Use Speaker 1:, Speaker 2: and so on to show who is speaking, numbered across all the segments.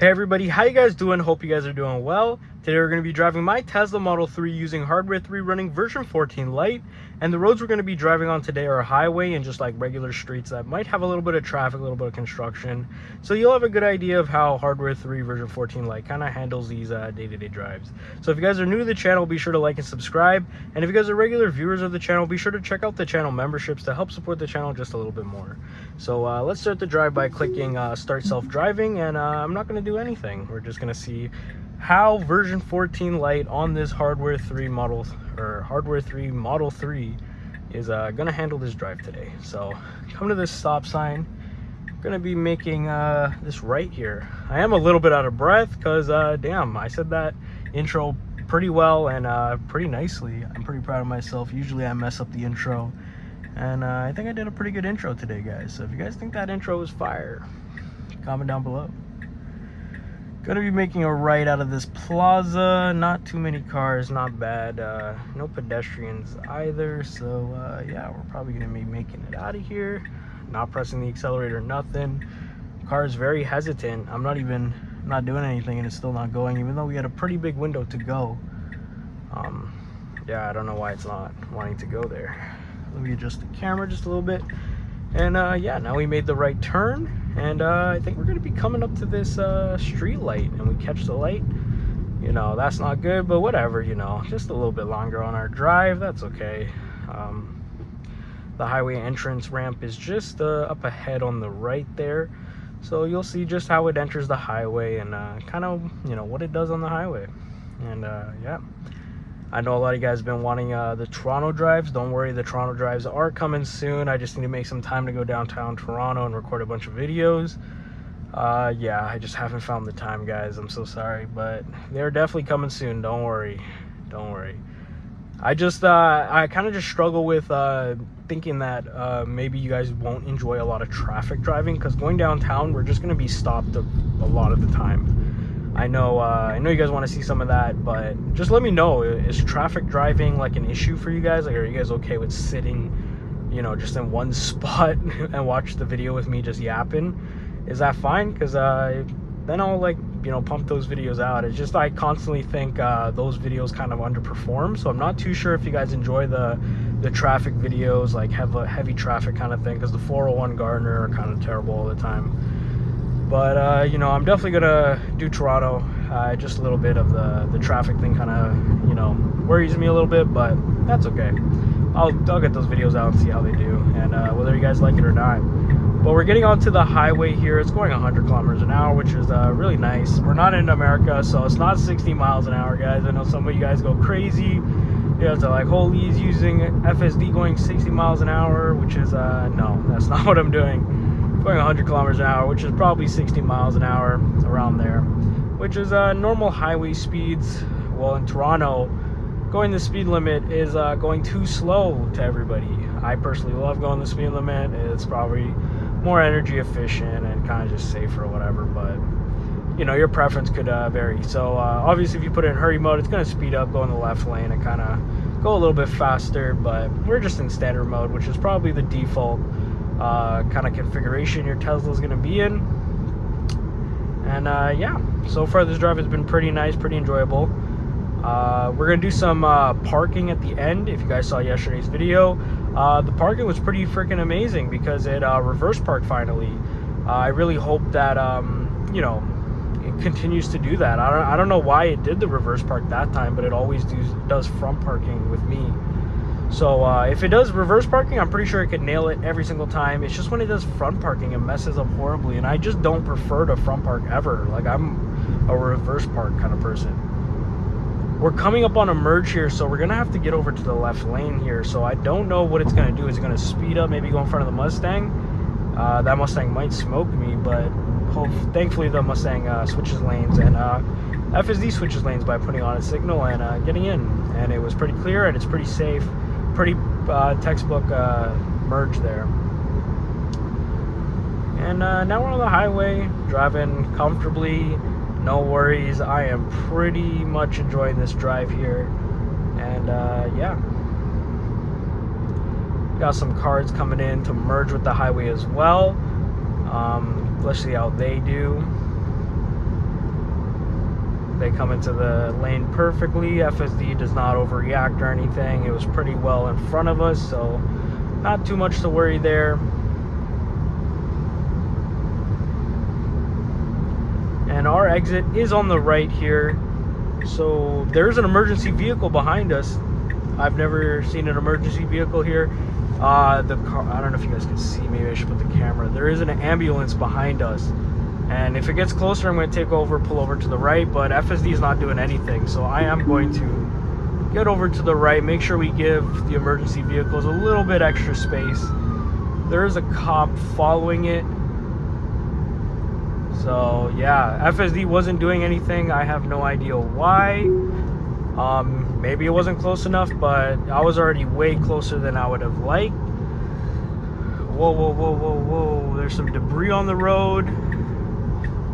Speaker 1: Hey everybody, how you guys doing? Hope you guys are doing well. Today we're going to be driving my Tesla Model 3 using hardware 3 running version 14 Lite. And the roads we're going to be driving on today are a highway and just like regular streets that might have a little bit of traffic, a little bit of construction. So you'll have a good idea of how hardware 3 version 14 Lite kind of handles these day-to-day drives. So if you guys are new to the channel, be sure to like and subscribe. And if you guys are regular viewers of the channel, be sure to check out the channel memberships to help support the channel just a little bit more. So let's start the drive by clicking start self-driving, and I'm not going to do anything. We're just going to see how version 14 Lite on this hardware 3 Model 3 is going to handle this drive today. So come to this stop sign. I'm going to be making this right here. I am a little bit out of breath because damn, I said that intro pretty well and pretty nicely. I'm pretty proud of myself. Usually I mess up the intro, and I think I did a pretty good intro today, guys. So if you guys think that intro was fire, comment down below. Gonna be making a right out of this plaza. Not too many cars, not bad. No pedestrians either. So yeah, we're probably gonna be making it out of here. Not pressing the accelerator, nothing. Car is very hesitant. I'm not doing anything, and it's still not going, even though we had a pretty big window to go. Yeah, I don't know why it's not wanting to go there. Let me adjust the camera just a little bit. And yeah, now we made the right turn, and I think we're gonna be coming up to this street light, and we catch the light. You know, that's not good, but whatever, you know, just a little bit longer on our drive, that's okay. The highway entrance ramp is just up ahead on the right there, so you'll see just how it enters the highway and kind of, you know, what it does on the highway. And yeah, I know a lot of you guys have been wanting the Toronto drives. Don't worry, the Toronto drives are coming soon. I just need to make some time to go downtown Toronto and record a bunch of videos. Yeah, I just haven't found the time, guys. I'm so sorry, but they're definitely coming soon. Don't worry. Don't worry. I kind of just struggle with thinking that maybe you guys won't enjoy a lot of traffic driving, because going downtown, we're just going to be stopped a lot of the time. I know you guys want to see some of that, but just let me know, is traffic driving like an issue for you guys? Like, are you guys okay with sitting, you know, just in one spot and watch the video with me just yapping? Is that fine? Because then I'll, like, you know, pump those videos out. It's just I constantly think those videos kind of underperform, so I'm not too sure if you guys enjoy the traffic videos, like heavy traffic kind of thing, because the 401 Gardner are kind of terrible all the time. But you know, I'm definitely gonna do Toronto. Just a little bit of the traffic thing kind of, you know, worries me a little bit, but that's okay. I'll get those videos out and see how they do, and whether you guys like it or not. But we're getting onto the highway here. It's going 100 kilometers an hour, which is really nice. We're not in America, so it's not 60 miles an hour, guys. I know some of you guys go crazy. You know, to like, holy, he's using FSD going 60 miles an hour, which is no, that's not what I'm doing. Going 100 kilometers an hour, which is probably 60 miles an hour, around there, which is normal highway speeds. Well, in Toronto, going the speed limit is going too slow to everybody. I personally love going the speed limit. It's probably more energy efficient and kind of just safer or whatever, but you know, your preference could vary. So obviously if you put it in hurry mode, it's going to speed up, go in the left lane and kind of go a little bit faster, but we're just in standard mode, which is probably the default kind of configuration your Tesla is going to be in. And yeah, so far this drive has been pretty nice, pretty enjoyable. We're going to do some parking at the end. If you guys saw yesterday's video, the parking was pretty freaking amazing because it reverse parked finally. I really hope that you know, it continues to do that. I don't know why it did the reverse park that time, but it always does front parking with me. So if it does reverse parking, I'm pretty sure it could nail it every single time. It's just when it does front parking, it messes up horribly, and I just don't prefer to front park ever. Like, I'm a reverse park kind of person. We're coming up on a merge here, so we're gonna have to get over to the left lane here. So I don't know what it's gonna do. Is it gonna speed up, maybe go in front of the Mustang? That Mustang might smoke me, but thankfully the Mustang switches lanes, and FSD switches lanes by putting on a signal and getting in, and it was pretty clear and it's pretty safe. Pretty textbook merge there. And now we're on the highway, driving comfortably, no worries. I am pretty much enjoying this drive here, and yeah, got some cars coming in to merge with the highway as well. Let's see how they do. They come into the lane perfectly. FSD does not overreact or anything. It was pretty well in front of us, so not too much to worry there. And our exit is on the right here. So there's an emergency vehicle behind us. I've never seen an emergency vehicle here. The car, I don't know if you guys can see, maybe I should put the camera. There is an ambulance behind us. And if it gets closer, I'm going to pull over to the right, but FSD is not doing anything. So I am going to get over to the right, make sure we give the emergency vehicles a little bit extra space. There is a cop following it. So yeah, FSD wasn't doing anything. I have no idea why. Maybe it wasn't close enough, but I was already way closer than I would have liked. Whoa, whoa, whoa, whoa, whoa. There's some debris on the road.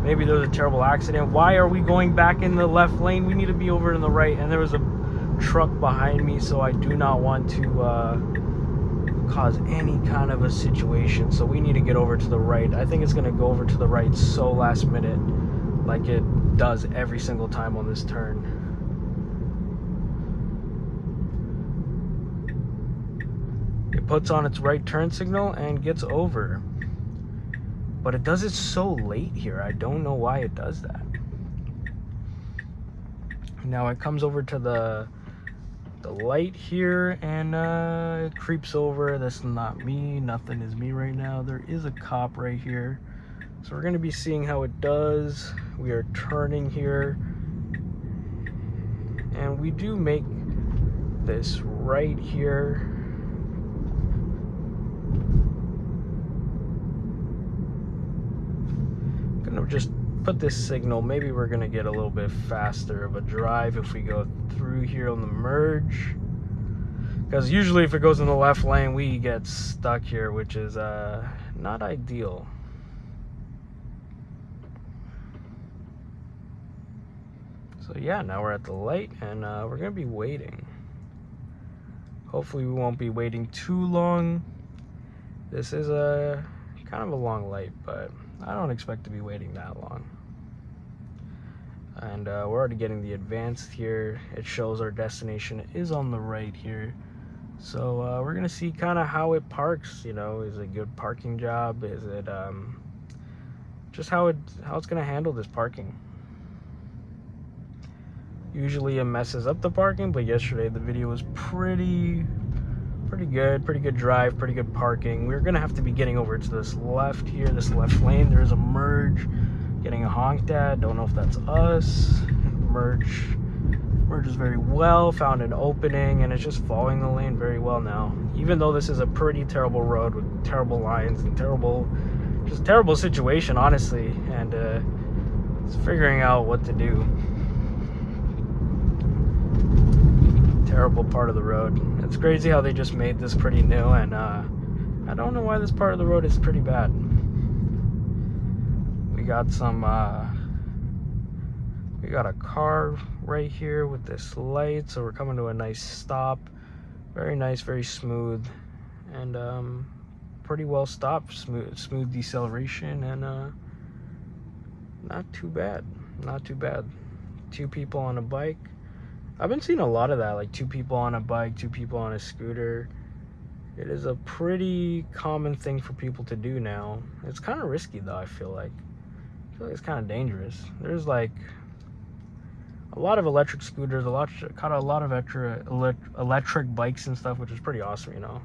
Speaker 1: Maybe there was a terrible accident. Why are we going back in the left lane? We need to be over in the right. And there was a truck behind me, so I do not want to cause any kind of a situation. So we need to get over to the right. I think it's going to go over to the right so last minute, like it does every single time on this turn. It puts on its right turn signal and gets over. But it does it so late here. I don't know why it does that. Now it comes over to the light here and it creeps over. That's not me. Nothing is me right now. There is a cop right here. So we're going to be seeing how it does. We are turning here. And we do make this right here. Gonna just put this signal. Maybe we're gonna get a little bit faster of a drive if we go through here on the merge, because usually if it goes in the left lane we get stuck here, which is not ideal. So yeah, now we're at the light and we're gonna be waiting. Hopefully we won't be waiting too long. This is a kind of a long light, but I don't expect to be waiting that long. And we're already getting the advanced here. It shows our destination is on the right here. So we're gonna see kind of how it parks. You know, is it a good parking job? Is it just how it's gonna handle this parking? Usually it messes up the parking, but yesterday the video was pretty good drive, pretty good parking. We're gonna have to be getting over to this left here, this left lane. There's a merge, getting a honked at. Don't know if that's us. Merges very well, found an opening, and it's just following the lane very well now. Even though this is a pretty terrible road with terrible lines and terrible situation, honestly, and it's figuring out what to do. Terrible part of the road. It's crazy how they just made this pretty new, and I don't know why this part of the road is pretty bad. We got a car right here with this light, so we're coming to a nice stop. Very nice, very smooth, and pretty well stopped. Smooth deceleration, and not too bad. Two people on a bike. I've been seeing a lot of that, like 2 people on a bike, 2 people on a scooter. It is a pretty common thing for people to do now. It's kind of risky though, I feel like it's kind of dangerous. There's like a lot of electric scooters, a lot of electric bikes and stuff, which is pretty awesome, you know.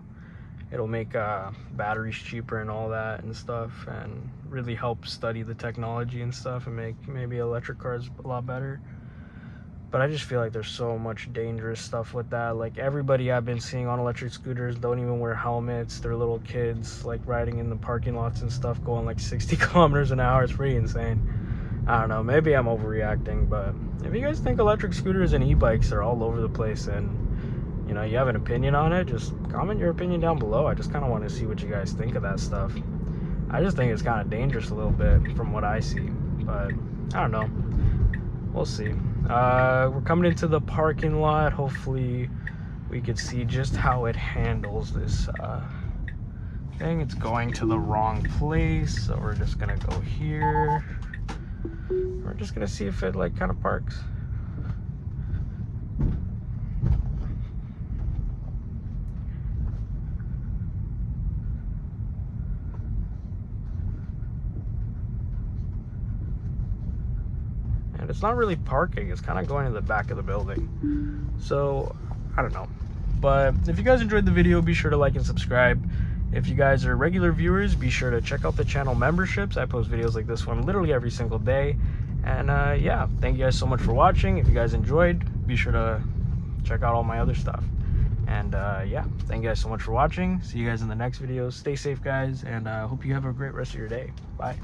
Speaker 1: It'll make batteries cheaper and all that and stuff, and really help study the technology and stuff and make maybe electric cars a lot better. But I just feel like there's so much dangerous stuff with that. Like everybody I've been seeing on electric scooters don't even wear helmets. They're little kids like riding in the parking lots and stuff, going like 60 kilometers an hour. It's pretty insane. I don't know, maybe I'm overreacting, but if you guys think electric scooters and e-bikes are all over the place and you know you have an opinion on it, just comment your opinion down below. I just kind of want to see what you guys think of that stuff. I just think it's kind of dangerous a little bit from what I see, but I don't know. We'll see. We're coming into the parking lot. Hopefully we could see just how it handles this thing. It's going to the wrong place, so we're just gonna go here. We're just gonna see if it like kind of parks. and it's not really parking. It's kind of going in the back of the building. So I don't know. But if you guys enjoyed the video, be sure to like and subscribe. If you guys are regular viewers, be sure to check out the channel memberships. I post videos like this one literally every single day. And yeah, thank you guys so much for watching. If you guys enjoyed, be sure to check out all my other stuff. And yeah, thank you guys so much for watching. See you guys in the next video. Stay safe, guys, and hope you have a great rest of your day. Bye.